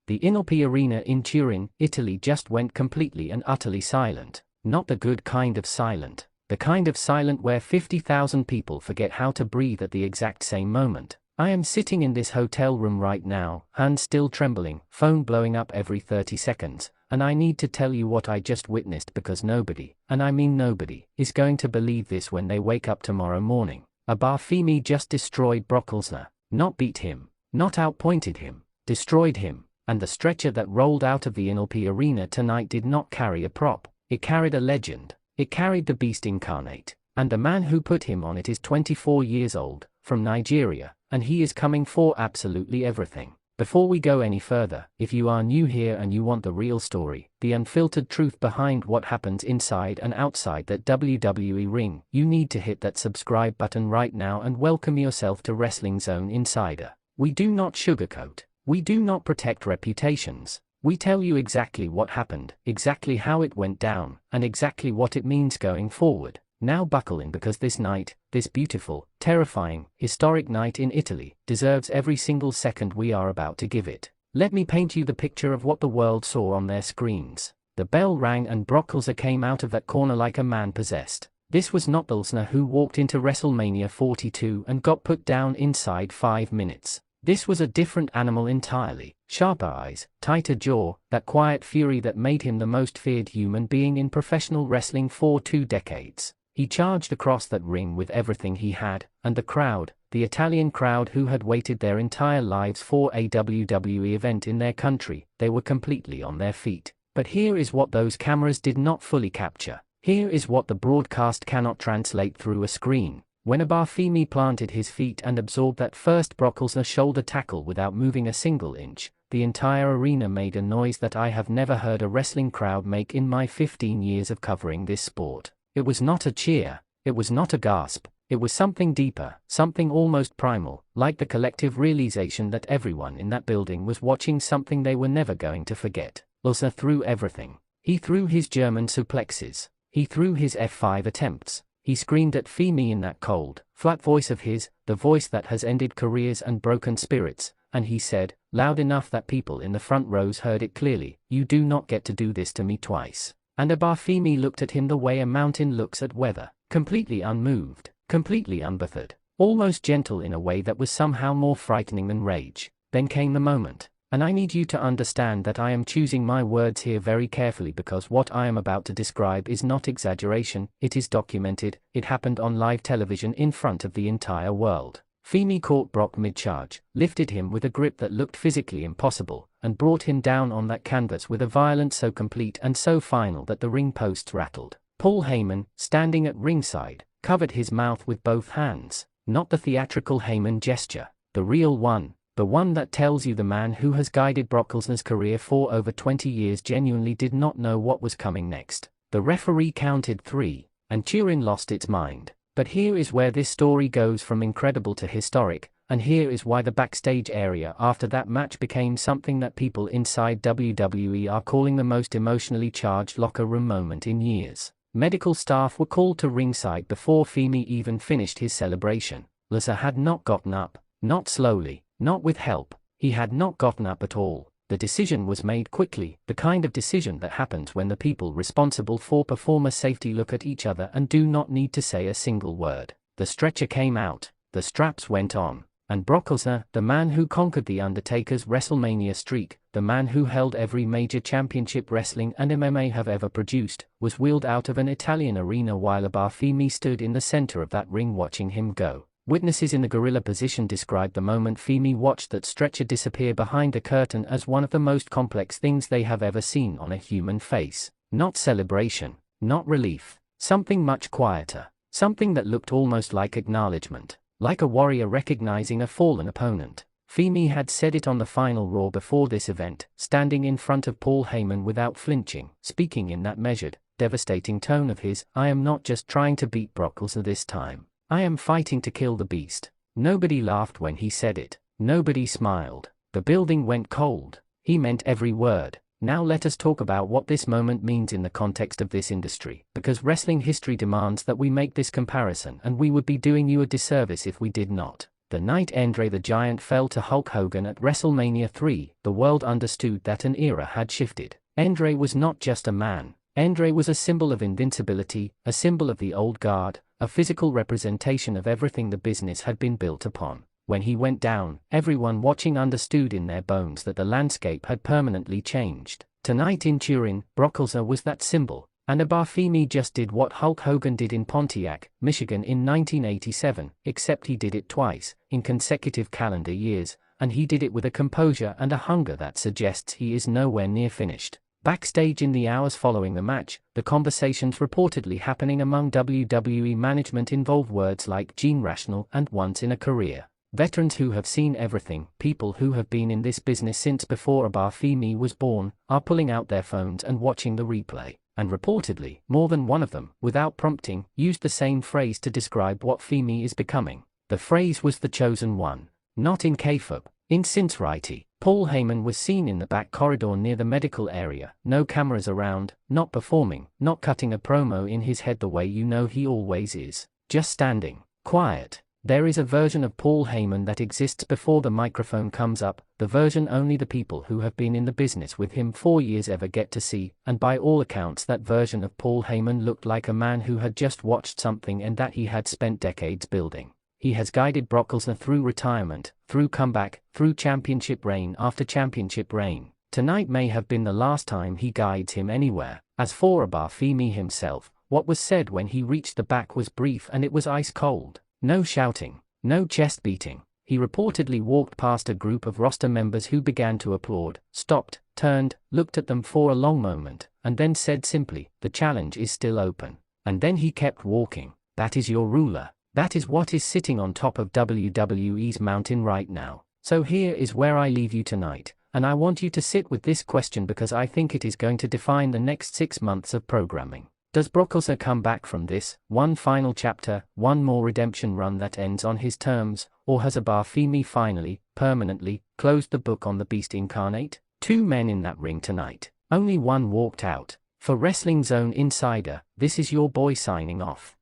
The NLP arena in Turin, Italy just went completely and utterly silent. Not the good kind of silent. The kind of silent where 50,000 people forget how to breathe at the exact same moment. I am sitting in this hotel room right now, hands still trembling, phone blowing up every 30 seconds, and I need to tell you what I just witnessed because nobody, and I mean nobody, is going to believe this when they wake up tomorrow morning. Oba Femi just destroyed Brock Lesnar. Not beat him, not outpointed him, destroyed him, and the stretcher that rolled out of the NLP arena tonight did not carry a prop, it carried a legend, it carried the Beast Incarnate, and the man who put him on it is 24 years old, from Nigeria, and he is coming for absolutely everything. Before we go any further, if you are new here and you want the real story, the unfiltered truth behind what happens inside and outside that WWE ring, you need to hit that subscribe button right now and welcome yourself to Wrestling Zone Insider. We do not sugarcoat. We do not protect reputations. We tell you exactly what happened, exactly how it went down, and exactly what it means going forward. Now buckle in because this night, this beautiful, terrifying, historic night in Italy, deserves every single second we are about to give it. Let me paint you the picture of what the world saw on their screens. The bell rang and Brock Lesnar came out of that corner like a man possessed. This was not the Lesnar who walked into WrestleMania 42 and got put down inside 5 minutes. This was a different animal entirely. Sharper eyes, tighter jaw, that quiet fury that made him the most feared human being in professional wrestling for 2 decades. He charged across that ring with everything he had, and the crowd, the Italian crowd who had waited their entire lives for a WWE event in their country, they were completely on their feet. But here is what those cameras did not fully capture. Here is what the broadcast cannot translate through a screen. When Oba Femi planted his feet and absorbed that first Brock Lesnar shoulder tackle without moving a single inch, the entire arena made a noise that I have never heard a wrestling crowd make in my 15 years of covering this sport. It was not a cheer, it was not a gasp, it was something deeper, something almost primal, like the collective realization that everyone in that building was watching something they were never going to forget. Lesnar threw everything. He threw his German suplexes. He threw his F5 attempts. He screamed at Femi in that cold, flat voice of his, the voice that has ended careers and broken spirits, and he said, loud enough that people in the front rows heard it clearly, "You do not get to do this to me twice." And Oba Femi looked at him the way a mountain looks at weather, completely unmoved, completely unbothered, almost gentle in a way that was somehow more frightening than rage. Then came the moment, and I need you to understand that I am choosing my words here very carefully because what I am about to describe is not exaggeration, it is documented, it happened on live television in front of the entire world. Femi caught Brock mid-charge, lifted him with a grip that looked physically impossible, and brought him down on that canvas with a violence so complete and so final that the ring posts rattled. Paul Heyman, standing at ringside, covered his mouth with both hands. Not the theatrical Heyman gesture, the real one, the one that tells you the man who has guided Brock Lesnar's career for over 20 years genuinely did not know what was coming next. The referee counted 3, and Turin lost its mind. But here is where this story goes from incredible to historic, and here is why the backstage area after that match became something that people inside WWE are calling the most emotionally charged locker room moment in years. Medical staff were called to ringside before Femi even finished his celebration. Lesnar had not gotten up, not slowly, not with help, he had not gotten up at all. The decision was made quickly, the kind of decision that happens when the people responsible for performer safety look at each other and do not need to say a single word. The stretcher came out, the straps went on, and Brock Lesnar, the man who conquered The Undertaker's WrestleMania streak, the man who held every major championship wrestling and MMA have ever produced, was wheeled out of an Italian arena while Oba Femi stood in the center of that ring watching him go. Witnesses in the gorilla position described the moment Femi watched that stretcher disappear behind the curtain as one of the most complex things they have ever seen on a human face. Not celebration, not relief, something much quieter, something that looked almost like acknowledgement, like a warrior recognizing a fallen opponent. Femi had said it on the final Raw before this event, standing in front of Paul Heyman without flinching, speaking in that measured, devastating tone of his, "I am not just trying to beat Brock Lesnar this time. I am fighting to kill the beast." Nobody laughed when he said it. Nobody smiled. The building went cold. He meant every word. Now let us talk about what this moment means in the context of this industry, because wrestling history demands that we make this comparison and we would be doing you a disservice if we did not. The night Andre the Giant fell to Hulk Hogan at WrestleMania 3, the world understood that an era had shifted. Andre was not just a man. Andre was a symbol of invincibility, a symbol of the old guard, a physical representation of everything the business had been built upon. When he went down, everyone watching understood in their bones that the landscape had permanently changed. Tonight in Turin, Brock Lesnar was that symbol, and Oba Femi just did what Hulk Hogan did in Pontiac, Michigan in 1987, except he did it twice, in consecutive calendar years, and he did it with a composure and a hunger that suggests he is nowhere near finished. Backstage in the hours following the match, the conversations reportedly happening among WWE management involve words like "gene rational" and "once in a career." Veterans who have seen everything, people who have been in this business since before Oba Femi was born, are pulling out their phones and watching the replay. And reportedly, more than one of them, without prompting, used the same phrase to describe what Femi is becoming. The phrase was "the chosen one." Not in kayfabe, in sincerity. Paul Heyman was seen in the back corridor near the medical area, no cameras around, not performing, not cutting a promo in his head the way you know he always is, just standing, quiet. There is a version of Paul Heyman that exists before the microphone comes up, the version only the people who have been in the business with him 4 years ever get to see, and by all accounts that version of Paul Heyman looked like a man who had just watched something and that he had spent decades building. He has guided Brock Lesnar through retirement, through comeback, through championship reign after championship reign. Tonight may have been the last time he guides him anywhere. As for Oba Femi himself, what was said when he reached the back was brief and it was ice cold. No shouting, no chest beating. He reportedly walked past a group of roster members who began to applaud, stopped, turned, looked at them for a long moment, and then said simply, "The challenge is still open." And then he kept walking. That is your ruler. That is what is sitting on top of WWE's mountain right now. So here is where I leave you tonight, and I want you to sit with this question because I think it is going to define the next 6 months of programming. Does Brock Lesnar come back from this, one final chapter, one more redemption run that ends on his terms, or has Oba Femi finally, permanently, closed the book on the Beast Incarnate? 2 men in that ring tonight. Only one walked out. For Wrestling Zone Insider, this is your boy signing off.